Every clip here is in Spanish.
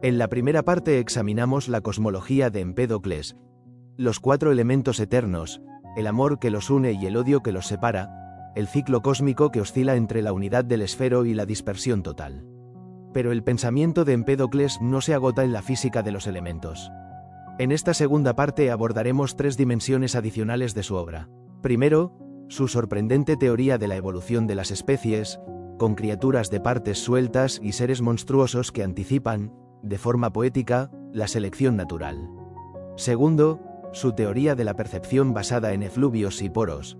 En la primera parte examinamos la cosmología de Empédocles, los 4 elementos eternos, el amor que los une y el odio que los separa, el ciclo cósmico que oscila entre la unidad del esfero y la dispersión total. Pero el pensamiento de Empédocles no se agota en la física de los elementos. En esta segunda parte abordaremos 3 dimensiones adicionales de su obra. Primero, su sorprendente teoría de la evolución de las especies, con criaturas de partes sueltas y seres monstruosos que anticipan, de forma poética, la selección natural. Segundo, su teoría de la percepción basada en efluvios y poros.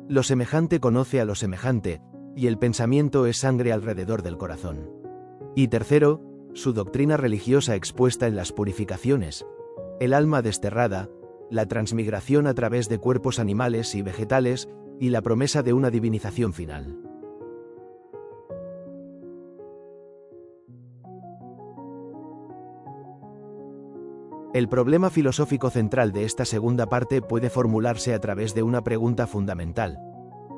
Lo semejante conoce a lo semejante, y el pensamiento es sangre alrededor del corazón. Y tercero, su doctrina religiosa expuesta en las purificaciones, el alma desterrada, la transmigración a través de cuerpos animales y vegetales, y la promesa de una divinización final. El problema filosófico central de esta segunda parte puede formularse a través de una pregunta fundamental: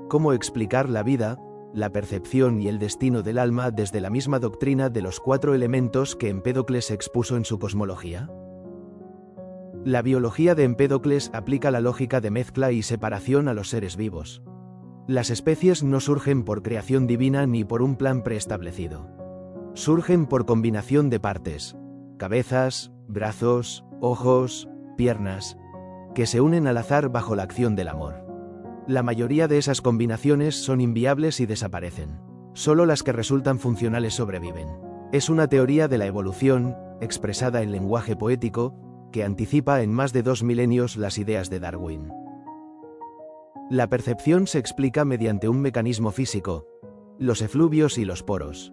¿cómo explicar la vida, la percepción y el destino del alma desde la misma doctrina de los 4 elementos que Empédocles expuso en su cosmología? La biología de Empédocles aplica la lógica de mezcla y separación a los seres vivos. Las especies no surgen por creación divina ni por un plan preestablecido. Surgen por combinación de partes, cabezas, brazos, ojos, piernas, que se unen al azar bajo la acción del amor. La mayoría de esas combinaciones son inviables y desaparecen. Solo las que resultan funcionales sobreviven. Es una teoría de la evolución, expresada en lenguaje poético, que anticipa en más de 2 milenios las ideas de Darwin. La percepción se explica mediante un mecanismo físico: los efluvios y los poros.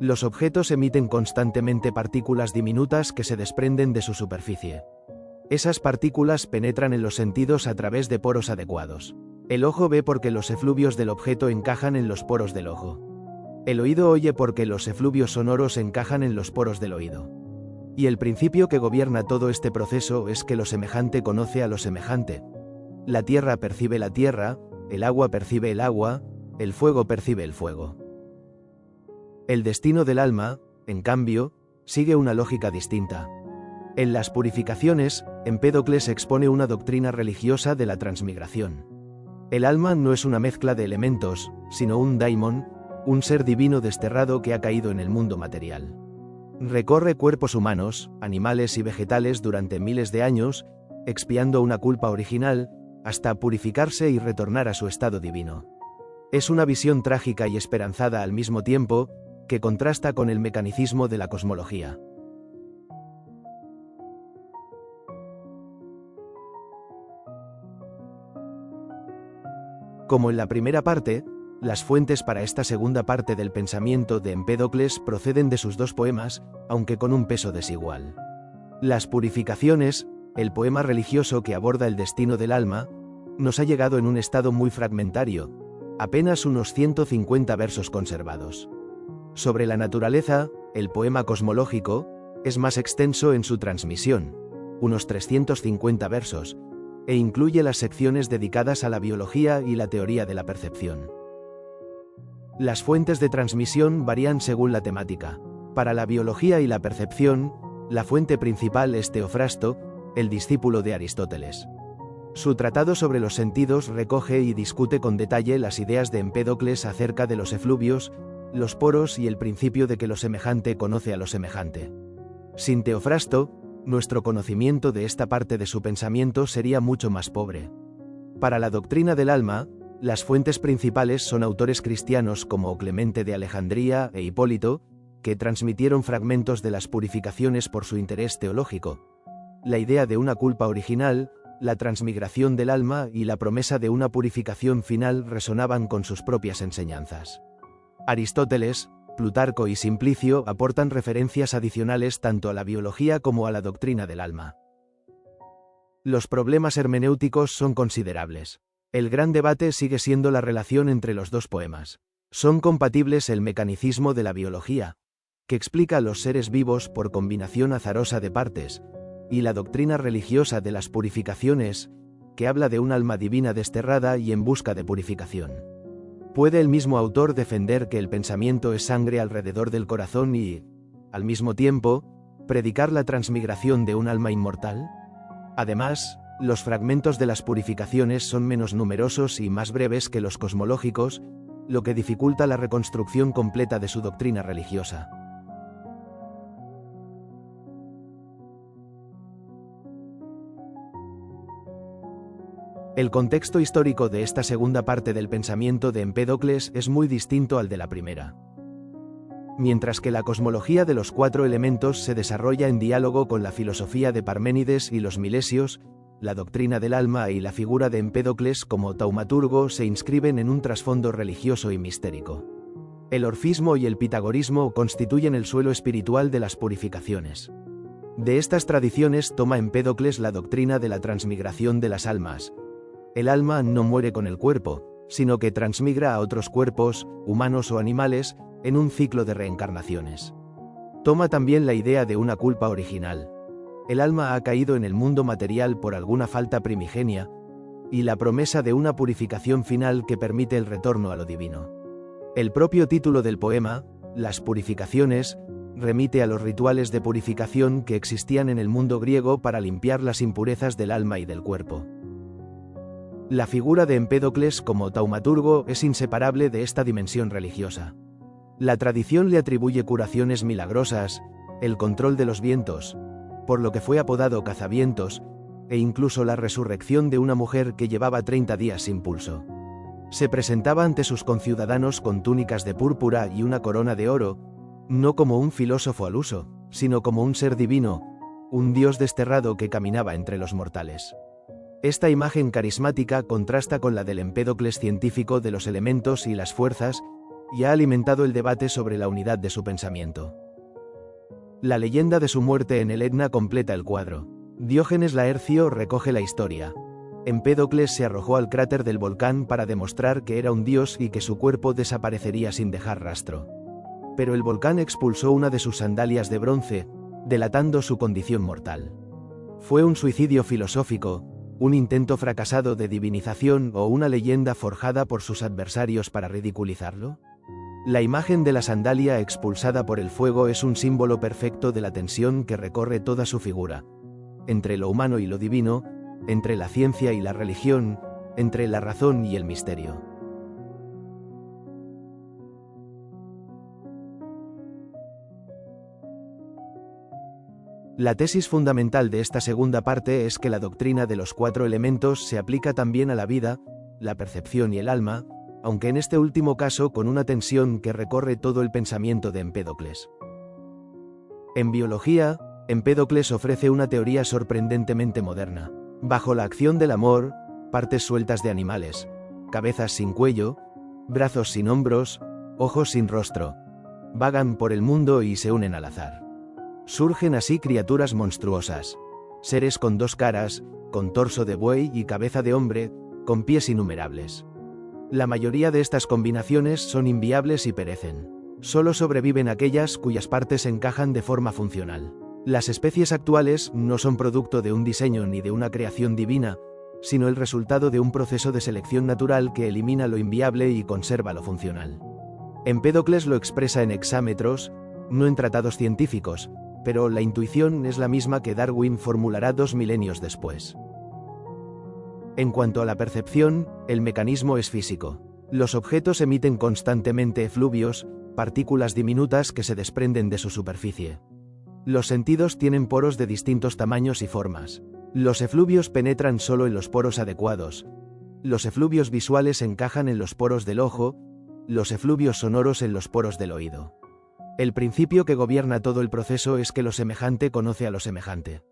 Los objetos emiten constantemente partículas diminutas que se desprenden de su superficie. Esas partículas penetran en los sentidos a través de poros adecuados. El ojo ve porque los efluvios del objeto encajan en los poros del ojo. El oído oye porque los efluvios sonoros encajan en los poros del oído. Y el principio que gobierna todo este proceso es que lo semejante conoce a lo semejante. La tierra percibe la tierra, el agua percibe el agua, el fuego percibe el fuego. El destino del alma, en cambio, sigue una lógica distinta. En las purificaciones, Empédocles expone una doctrina religiosa de la transmigración. El alma no es una mezcla de elementos, sino un daimon, un ser divino desterrado que ha caído en el mundo material. Recorre cuerpos humanos, animales y vegetales durante miles de años, expiando una culpa original, hasta purificarse y retornar a su estado divino. Es una visión trágica y esperanzada al mismo tiempo, que contrasta con el mecanicismo de la cosmología. Como en la primera parte, las fuentes para esta segunda parte del pensamiento de Empédocles proceden de sus 2 poemas, aunque con un peso desigual. Las purificaciones, el poema religioso que aborda el destino del alma, nos ha llegado en un estado muy fragmentario, apenas unos 150 versos conservados. Sobre la naturaleza, el poema cosmológico, es más extenso en su transmisión, unos 350 versos, e incluye las secciones dedicadas a la biología y la teoría de la percepción. Las fuentes de transmisión varían según la temática. Para la biología y la percepción, la fuente principal es Teofrasto, el discípulo de Aristóteles. Su tratado sobre los sentidos recoge y discute con detalle las ideas de Empédocles acerca de los efluvios, los poros y el principio de que lo semejante conoce a lo semejante. Sin Teofrasto, nuestro conocimiento de esta parte de su pensamiento sería mucho más pobre. Para la doctrina del alma, las fuentes principales son autores cristianos como Clemente de Alejandría e Hipólito, que transmitieron fragmentos de las purificaciones por su interés teológico. La idea de una culpa original, la transmigración del alma y la promesa de una purificación final resonaban con sus propias enseñanzas. Aristóteles, Plutarco y Simplicio aportan referencias adicionales tanto a la biología como a la doctrina del alma. Los problemas hermenéuticos son considerables. El gran debate sigue siendo la relación entre los 2 poemas. ¿Son compatibles el mecanicismo de la biología, que explica a los seres vivos por combinación azarosa de partes, y la doctrina religiosa de las purificaciones, que habla de un alma divina desterrada y en busca de purificación? ¿Puede el mismo autor defender que el pensamiento es sangre alrededor del corazón y, al mismo tiempo, ¿Predicar la transmigración de un alma inmortal? Además, los fragmentos de las purificaciones son menos numerosos y más breves que los cosmológicos, lo que dificulta la reconstrucción completa de su doctrina religiosa. El contexto histórico de esta segunda parte del pensamiento de Empédocles es muy distinto al de la primera. Mientras que la cosmología de los 4 elementos se desarrolla en diálogo con la filosofía de Parménides y los milesios, la doctrina del alma y la figura de Empédocles como taumaturgo se inscriben en un trasfondo religioso y mistérico. El orfismo y el pitagorismo constituyen el suelo espiritual de las purificaciones. De estas tradiciones toma Empédocles la doctrina de la transmigración de las almas. El alma no muere con el cuerpo, sino que transmigra a otros cuerpos, humanos o animales, en un ciclo de reencarnaciones. Toma también la idea de una culpa original. El alma ha caído en el mundo material por alguna falta primigenia, y la promesa de una purificación final que permite el retorno a lo divino. El propio título del poema, Las Purificaciones, remite a los rituales de purificación que existían en el mundo griego para limpiar las impurezas del alma y del cuerpo. La figura de Empédocles como taumaturgo es inseparable de esta dimensión religiosa. La tradición le atribuye curaciones milagrosas, el control de los vientos, por lo que fue apodado cazavientos, e incluso la resurrección de una mujer que llevaba 30 días sin pulso. Se presentaba ante sus conciudadanos con túnicas de púrpura y una corona de oro, no como un filósofo al uso, sino como un ser divino, un dios desterrado que caminaba entre los mortales. Esta imagen carismática contrasta con la del Empédocles científico de los elementos y las fuerzas, y ha alimentado el debate sobre la unidad de su pensamiento. La leyenda de su muerte en el Etna completa el cuadro. Diógenes Laercio recoge la historia. Empédocles se arrojó al cráter del volcán para demostrar que era un dios y que su cuerpo desaparecería sin dejar rastro. Pero el volcán expulsó una de sus sandalias de bronce, delatando su condición mortal. ¿Fue un suicidio filosófico, un intento fracasado de divinización o una leyenda forjada por sus adversarios para ridiculizarlo? La imagen de la sandalia expulsada por el fuego es un símbolo perfecto de la tensión que recorre toda su figura. Entre lo humano y lo divino, entre la ciencia y la religión, entre la razón y el misterio. La tesis fundamental de esta segunda parte es que la doctrina de los 4 elementos se aplica también a la vida, la percepción y el alma, aunque en este último caso con una tensión que recorre todo el pensamiento de Empédocles. En biología, Empédocles ofrece una teoría sorprendentemente moderna. Bajo la acción del amor, partes sueltas de animales, cabezas sin cuello, brazos sin hombros, ojos sin rostro, vagan por el mundo y se unen al azar. Surgen así criaturas monstruosas, seres con 2 caras, con torso de buey y cabeza de hombre, con pies innumerables. La mayoría de estas combinaciones son inviables y perecen. Solo sobreviven aquellas cuyas partes encajan de forma funcional. Las especies actuales no son producto de un diseño ni de una creación divina, sino el resultado de un proceso de selección natural que elimina lo inviable y conserva lo funcional. Empédocles lo expresa en hexámetros, no en tratados científicos, pero la intuición es la misma que Darwin formulará 2 milenios después. En cuanto a la percepción, el mecanismo es físico. Los objetos emiten constantemente efluvios, partículas diminutas que se desprenden de su superficie. Los sentidos tienen poros de distintos tamaños y formas. Los efluvios penetran solo en los poros adecuados. Los efluvios visuales encajan en los poros del ojo, los efluvios sonoros en los poros del oído. El principio que gobierna todo el proceso es que lo semejante conoce a lo semejante.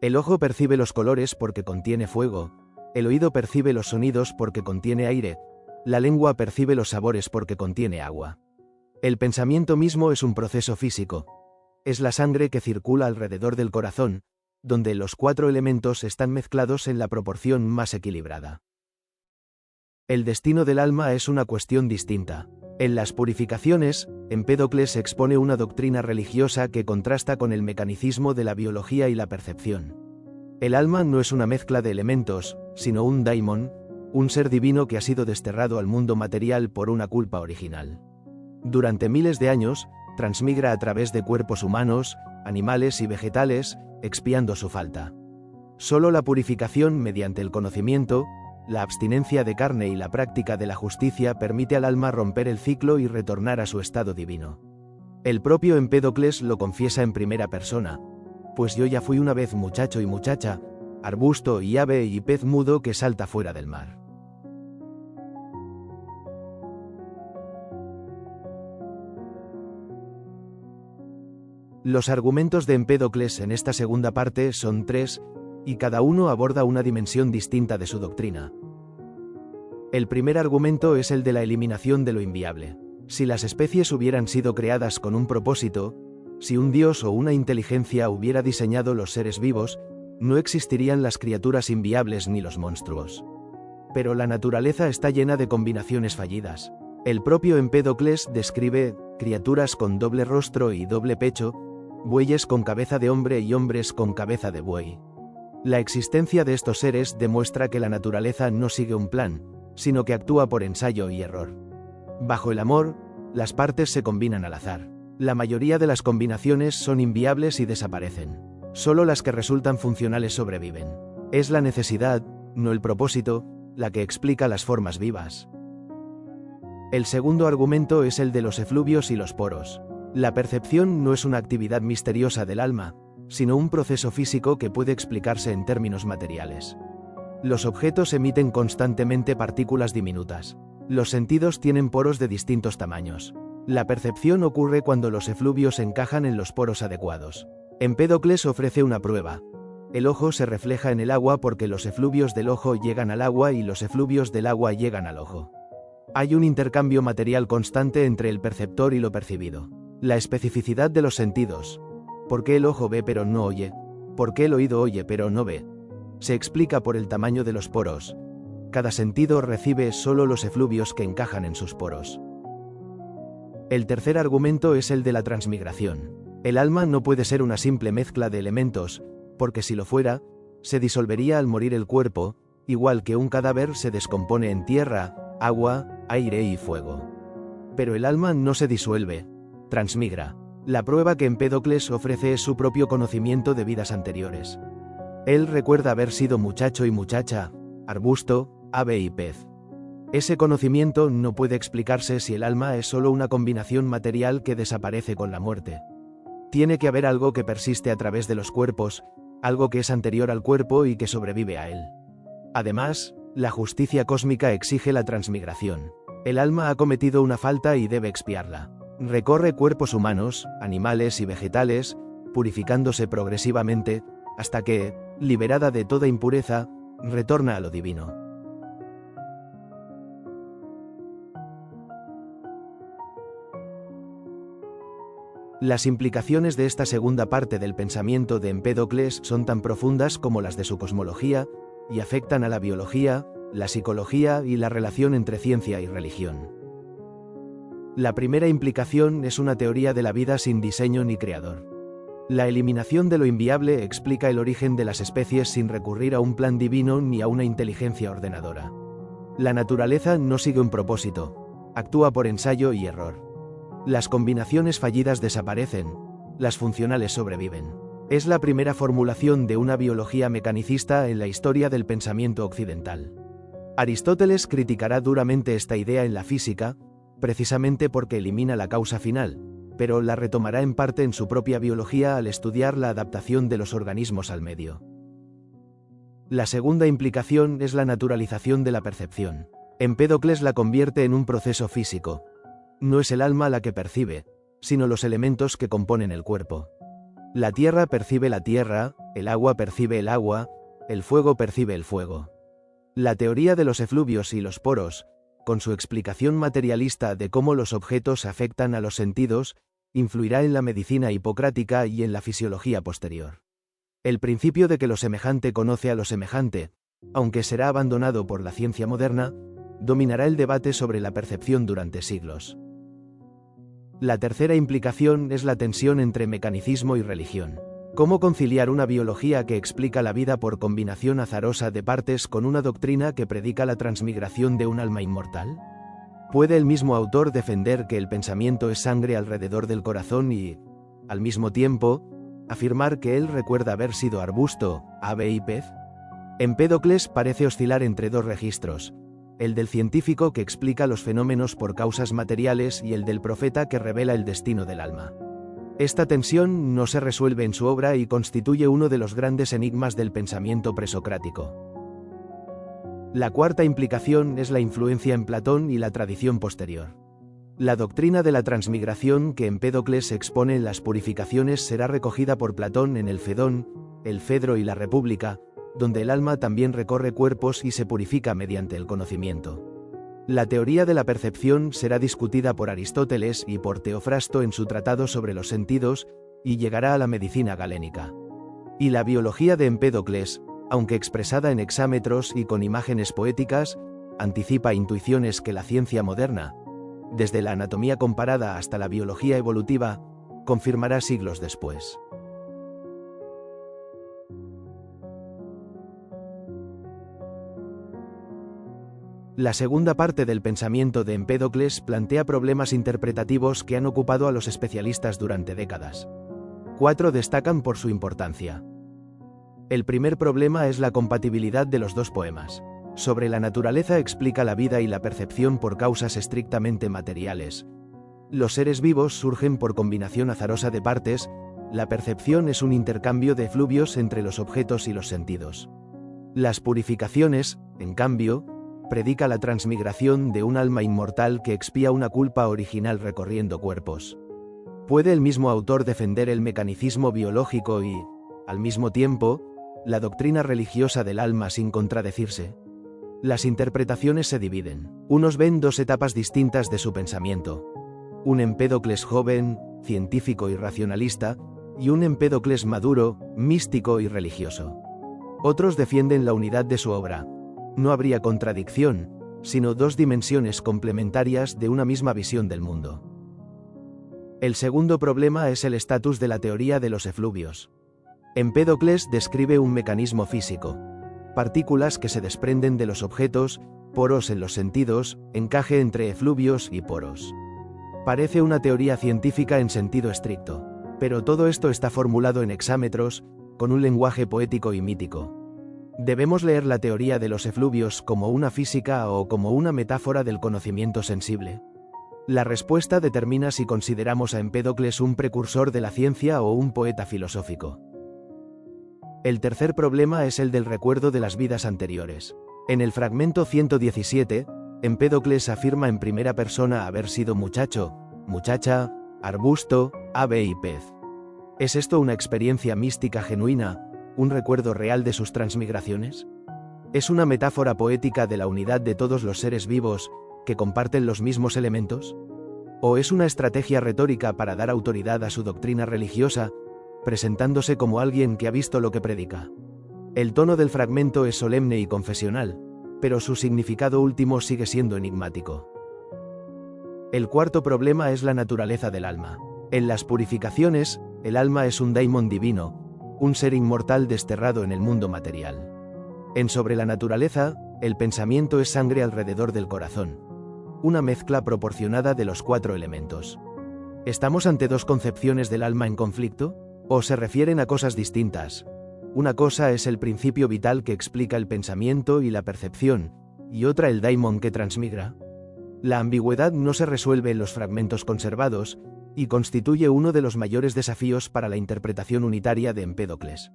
El ojo percibe los colores porque contiene fuego, el oído percibe los sonidos porque contiene aire, la lengua percibe los sabores porque contiene agua. El pensamiento mismo es un proceso físico. Es la sangre que circula alrededor del corazón, donde los 4 elementos están mezclados en la proporción más equilibrada. El destino del alma es una cuestión distinta. En las purificaciones, Empédocles expone una doctrina religiosa que contrasta con el mecanicismo de la biología y la percepción. El alma no es una mezcla de elementos, sino un daimon, un ser divino que ha sido desterrado al mundo material por una culpa original. Durante miles de años, transmigra a través de cuerpos humanos, animales y vegetales, expiando su falta. Solo la purificación mediante el conocimiento, la abstinencia de carne y la práctica de la justicia permite al alma romper el ciclo y retornar a su estado divino. El propio Empédocles lo confiesa en primera persona: pues yo ya fui una vez muchacho y muchacha, arbusto y ave y pez mudo que salta fuera del mar. Los argumentos de Empédocles en esta segunda parte son 3, y cada uno aborda una dimensión distinta de su doctrina. El primer argumento es el de la eliminación de lo inviable. Si las especies hubieran sido creadas con un propósito, si un dios o una inteligencia hubiera diseñado los seres vivos, no existirían las criaturas inviables ni los monstruos. Pero la naturaleza está llena de combinaciones fallidas. El propio Empédocles describe criaturas con doble rostro y doble pecho, bueyes con cabeza de hombre y hombres con cabeza de buey. La existencia de estos seres demuestra que la naturaleza no sigue un plan, sino que actúa por ensayo y error. Bajo el amor, las partes se combinan al azar. La mayoría de las combinaciones son inviables y desaparecen. Solo las que resultan funcionales sobreviven. Es la necesidad, no el propósito, la que explica las formas vivas. El segundo argumento es el de los efluvios y los poros. La percepción no es una actividad misteriosa del alma, sino un proceso físico que puede explicarse en términos materiales. Los objetos emiten constantemente partículas diminutas. Los sentidos tienen poros de distintos tamaños. La percepción ocurre cuando los efluvios encajan en los poros adecuados. Empédocles ofrece una prueba. El ojo se refleja en el agua porque los efluvios del ojo llegan al agua y los efluvios del agua llegan al ojo. Hay un intercambio material constante entre el perceptor y lo percibido. La especificidad de los sentidos. ¿Por qué el ojo ve pero no oye? ¿Por qué el oído oye pero no ve? Se explica por el tamaño de los poros. Cada sentido recibe solo los efluvios que encajan en sus poros. El tercer argumento es el de la transmigración. El alma no puede ser una simple mezcla de elementos, porque si lo fuera, se disolvería al morir el cuerpo, igual que un cadáver se descompone en tierra, agua, aire y fuego. Pero el alma no se disuelve, transmigra. La prueba que Empédocles ofrece es su propio conocimiento de vidas anteriores. Él recuerda haber sido muchacho y muchacha, arbusto, ave y pez. Ese conocimiento no puede explicarse si el alma es solo una combinación material que desaparece con la muerte. Tiene que haber algo que persiste a través de los cuerpos, algo que es anterior al cuerpo y que sobrevive a él. Además, la justicia cósmica exige la transmigración. El alma ha cometido una falta y debe expiarla. Recorre cuerpos humanos, animales y vegetales, purificándose progresivamente, hasta que, liberada de toda impureza, retorna a lo divino. Las implicaciones de esta segunda parte del pensamiento de Empédocles son tan profundas como las de su cosmología, y afectan a la biología, la psicología y la relación entre ciencia y religión. La primera implicación es una teoría de la vida sin diseño ni creador. La eliminación de lo inviable explica el origen de las especies sin recurrir a un plan divino ni a una inteligencia ordenadora. La naturaleza no sigue un propósito, actúa por ensayo y error. Las combinaciones fallidas desaparecen, las funcionales sobreviven. Es la primera formulación de una biología mecanicista en la historia del pensamiento occidental. Aristóteles criticará duramente esta idea en la física, precisamente porque elimina la causa final, pero la retomará en parte en su propia biología al estudiar la adaptación de los organismos al medio. La segunda implicación es la naturalización de la percepción. Empédocles la convierte en un proceso físico. No es el alma la que percibe, sino los elementos que componen el cuerpo. La tierra percibe la tierra, el agua percibe el agua, el fuego percibe el fuego. La teoría de los efluvios y los poros, con su explicación materialista de cómo los objetos afectan a los sentidos, influirá en la medicina hipocrática y en la fisiología posterior. El principio de que lo semejante conoce a lo semejante, aunque será abandonado por la ciencia moderna, dominará el debate sobre la percepción durante siglos. La tercera implicación es la tensión entre mecanicismo y religión. ¿Cómo conciliar una biología que explica la vida por combinación azarosa de partes con una doctrina que predica la transmigración de un alma inmortal? Puede el mismo autor defender que el pensamiento es sangre alrededor del corazón y, al mismo tiempo, afirmar que él recuerda haber sido arbusto, ave y pez? Empédocles parece oscilar entre dos registros, el del científico que explica los fenómenos por causas materiales y el del profeta que revela el destino del alma. Esta tensión no se resuelve en su obra y constituye uno de los grandes enigmas del pensamiento presocrático. La cuarta implicación es la influencia en Platón y la tradición posterior. La doctrina de la transmigración que Empédocles expone en las Purificaciones será recogida por Platón en el Fedón, el Fedro y la República, donde el alma también recorre cuerpos y se purifica mediante el conocimiento. La teoría de la percepción será discutida por Aristóteles y por Teofrasto en su tratado sobre los sentidos, y llegará a la medicina galénica. Y la biología de Empédocles, aunque expresada en hexámetros y con imágenes poéticas, anticipa intuiciones que la ciencia moderna, desde la anatomía comparada hasta la biología evolutiva, confirmará siglos después. La segunda parte del pensamiento de Empédocles plantea problemas interpretativos que han ocupado a los especialistas durante décadas. 4 destacan por su importancia. El primer problema es la compatibilidad de los dos poemas. Sobre la naturaleza explica la vida y la percepción por causas estrictamente materiales. Los seres vivos surgen por combinación azarosa de partes, la percepción es un intercambio de efluvios entre los objetos y los sentidos. Las Purificaciones, en cambio, predica la transmigración de un alma inmortal que expía una culpa original recorriendo cuerpos. Puede el mismo autor defender el mecanicismo biológico y, al mismo tiempo, la doctrina religiosa del alma sin contradecirse. Las interpretaciones se dividen. Unos ven dos etapas distintas de su pensamiento. Un Empédocles joven, científico y racionalista, y un Empédocles maduro, místico y religioso. Otros defienden la unidad de su obra. No habría contradicción, sino dos dimensiones complementarias de una misma visión del mundo. El segundo problema es el estatus de la teoría de los efluvios. Empédocles describe un mecanismo físico. Partículas que se desprenden de los objetos, poros en los sentidos, encaje entre efluvios y poros. Parece una teoría científica en sentido estricto, pero todo esto está formulado en hexámetros, con un lenguaje poético y mítico. ¿Debemos leer la teoría de los efluvios como una física o como una metáfora del conocimiento sensible? La respuesta determina si consideramos a Empédocles un precursor de la ciencia o un poeta filosófico. El tercer problema es el del recuerdo de las vidas anteriores. En el fragmento 117, Empédocles afirma en primera persona haber sido muchacho, muchacha, arbusto, ave y pez. ¿Es esto una experiencia mística genuina, un recuerdo real de sus transmigraciones? ¿Es una metáfora poética de la unidad de todos los seres vivos, que comparten los mismos elementos? ¿O es una estrategia retórica para dar autoridad a su doctrina religiosa, presentándose como alguien que ha visto lo que predica? El tono del fragmento es solemne y confesional, pero su significado último sigue siendo enigmático. El cuarto problema es la naturaleza del alma. En las Purificaciones, el alma es un daimon divino, un ser inmortal desterrado en el mundo material. En Sobre la naturaleza, el pensamiento es sangre alrededor del corazón. Una mezcla proporcionada de los 4 elementos. ¿Estamos ante dos concepciones del alma en conflicto? ¿O se refieren a cosas distintas? Una cosa es el principio vital que explica el pensamiento y la percepción, y otra el daimon que transmigra. La ambigüedad no se resuelve en los fragmentos conservados, y constituye uno de los mayores desafíos para la interpretación unitaria de Empédocles.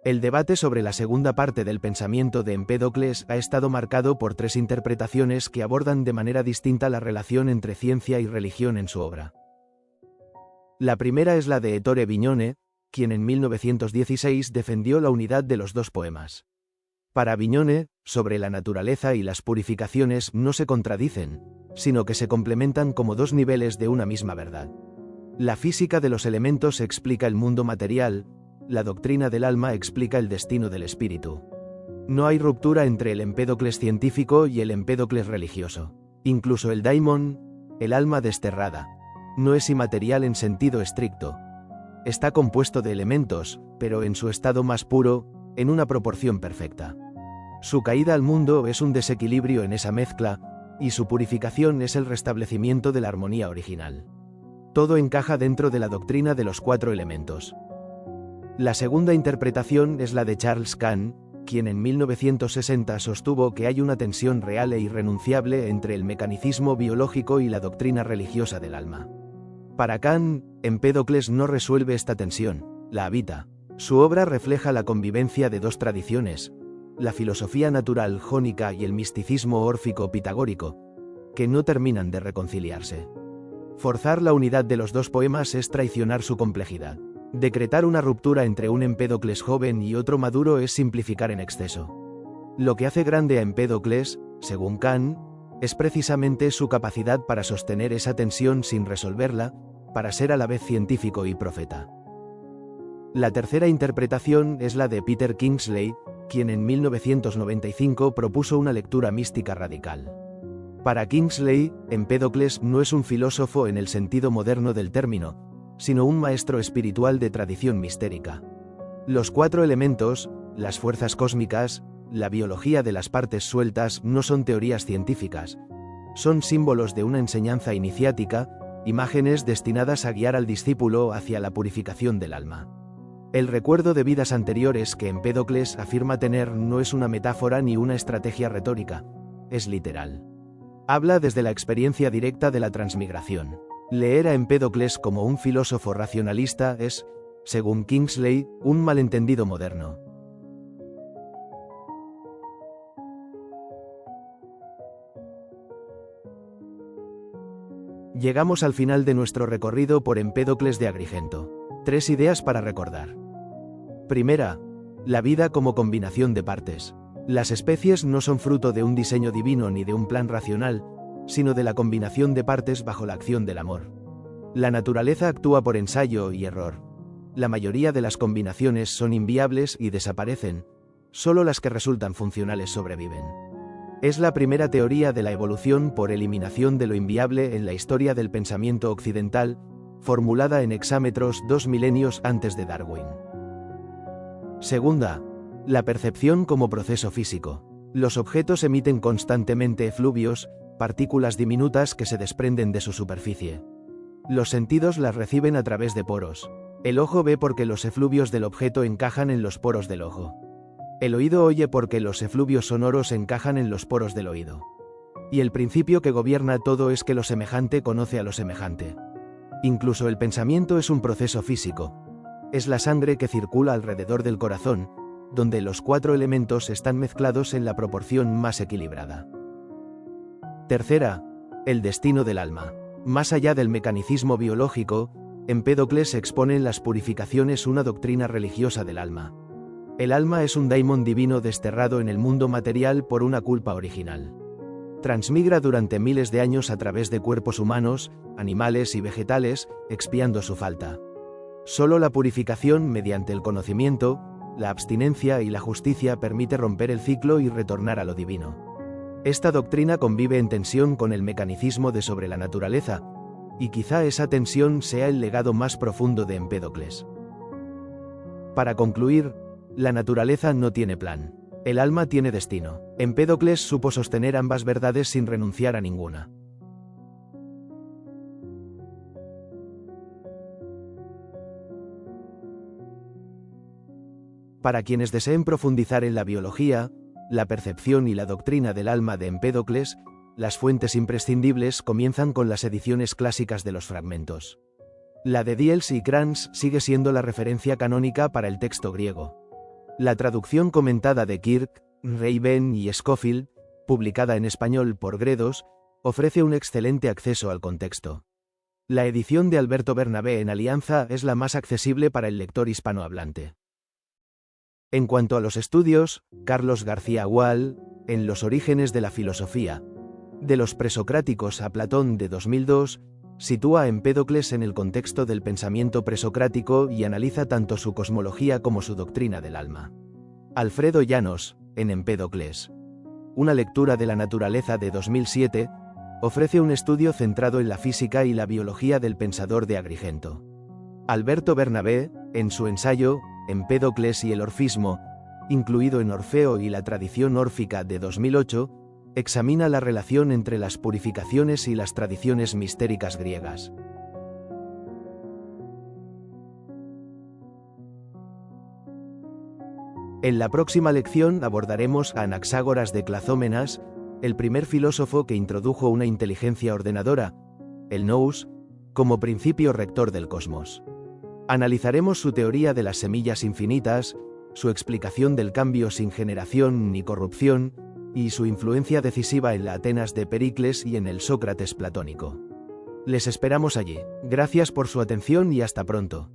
El debate sobre la segunda parte del pensamiento de Empédocles ha estado marcado por 3 interpretaciones que abordan de manera distinta la relación entre ciencia y religión en su obra. La primera es la de Ettore Vignone, quien en 1916 defendió la unidad de los dos poemas. Para Vignone, Sobre la naturaleza y las Purificaciones no se contradicen, sino que se complementan como dos niveles de una misma verdad. La física de los elementos explica el mundo material, la doctrina del alma explica el destino del espíritu. No hay ruptura entre el Empédocles científico y el Empédocles religioso. Incluso el daimon, el alma desterrada, no es inmaterial en sentido estricto. Está compuesto de elementos, pero en su estado más puro, en una proporción perfecta. Su caída al mundo es un desequilibrio en esa mezcla, y su purificación es el restablecimiento de la armonía original. Todo encaja dentro de la doctrina de los 4 elementos. La segunda interpretación es la de Charles Kahn, quien en 1960 sostuvo que hay una tensión real e irrenunciable entre el mecanicismo biológico y la doctrina religiosa del alma. Para Kahn, Empédocles no resuelve esta tensión, la habita. Su obra refleja la convivencia de 2 tradiciones, la filosofía natural jónica y el misticismo órfico pitagórico, que no terminan de reconciliarse. Forzar la unidad de los 2 poemas es traicionar su complejidad. Decretar una ruptura entre un Empédocles joven y otro maduro es simplificar en exceso. Lo que hace grande a Empédocles, según Kahn, es precisamente su capacidad para sostener esa tensión sin resolverla, para ser a la vez científico y profeta. La tercera interpretación es la de Peter Kingsley, quien en 1995 propuso una lectura mística radical. Para Kingsley, Empédocles no es un filósofo en el sentido moderno del término, sino un maestro espiritual de tradición mistérica. Los 4 elementos, las fuerzas cósmicas, la biología de las partes sueltas no son teorías científicas, son símbolos de una enseñanza iniciática, imágenes destinadas a guiar al discípulo hacia la purificación del alma. El recuerdo de vidas anteriores que Empédocles afirma tener no es una metáfora ni una estrategia retórica, es literal. Habla desde la experiencia directa de la transmigración. Leer a Empédocles como un filósofo racionalista es, según Kingsley, un malentendido moderno. Llegamos al final de nuestro recorrido por Empédocles de Agrigento. 3 ideas para recordar. Primera, la vida como combinación de partes. Las especies no son fruto de un diseño divino ni de un plan racional, sino de la combinación de partes bajo la acción del amor. La naturaleza actúa por ensayo y error. La mayoría de las combinaciones son inviables y desaparecen, solo las que resultan funcionales sobreviven. Es la primera teoría de la evolución por eliminación de lo inviable en la historia del pensamiento occidental, formulada en Hexámetros 2 milenios antes de Darwin. Segunda, la percepción como proceso físico. Los objetos emiten constantemente efluvios, partículas diminutas que se desprenden de su superficie. Los sentidos las reciben a través de poros. El ojo ve porque los efluvios del objeto encajan en los poros del ojo. El oído oye porque los efluvios sonoros encajan en los poros del oído. Y el principio que gobierna todo es que lo semejante conoce a lo semejante. Incluso el pensamiento es un proceso físico. Es la sangre que circula alrededor del corazón, donde los 4 elementos están mezclados en la proporción más equilibrada. Tercera, el destino del alma. Más allá del mecanicismo biológico, Empédocles expone en las purificaciones una doctrina religiosa del alma. El alma es un daimon divino desterrado en el mundo material por una culpa original. Transmigra durante miles de años a través de cuerpos humanos, animales y vegetales, expiando su falta. Solo la purificación mediante el conocimiento, la abstinencia y la justicia permite romper el ciclo y retornar a lo divino. Esta doctrina convive en tensión con el mecanicismo de sobre la naturaleza, y quizá esa tensión sea el legado más profundo de Empédocles. Para concluir, la naturaleza no tiene plan. El alma tiene destino. Empédocles supo sostener ambas verdades sin renunciar a ninguna. Para quienes deseen profundizar en la biología, la percepción y la doctrina del alma de Empédocles, las fuentes imprescindibles comienzan con las ediciones clásicas de los fragmentos. La de Diels y Krans sigue siendo la referencia canónica para el texto griego. La traducción comentada de Kirk, Reiben y Scofield, publicada en español por Gredos, ofrece un excelente acceso al contexto. La edición de Alberto Bernabé en Alianza es la más accesible para el lector hispanohablante. En cuanto a los estudios, Carlos García Gual, en Los orígenes de la filosofía, de los presocráticos a Platón de 2002, sitúa a Empédocles en el contexto del pensamiento presocrático y analiza tanto su cosmología como su doctrina del alma. Alfredo Llanos, en Empédocles, una lectura de la naturaleza de 2007, ofrece un estudio centrado en la física y la biología del pensador de Agrigento. Alberto Bernabé, en su ensayo Empédocles y el orfismo, incluido en Orfeo y la tradición órfica de 2008, examina la relación entre las purificaciones y las tradiciones mistéricas griegas. En la próxima lección abordaremos a Anaxágoras de Clazómenas, el primer filósofo que introdujo una inteligencia ordenadora, el nous, como principio rector del cosmos. Analizaremos su teoría de las semillas infinitas, su explicación del cambio sin generación ni corrupción, y su influencia decisiva en la Atenas de Pericles y en el Sócrates platónico. Les esperamos allí. Gracias por su atención y hasta pronto.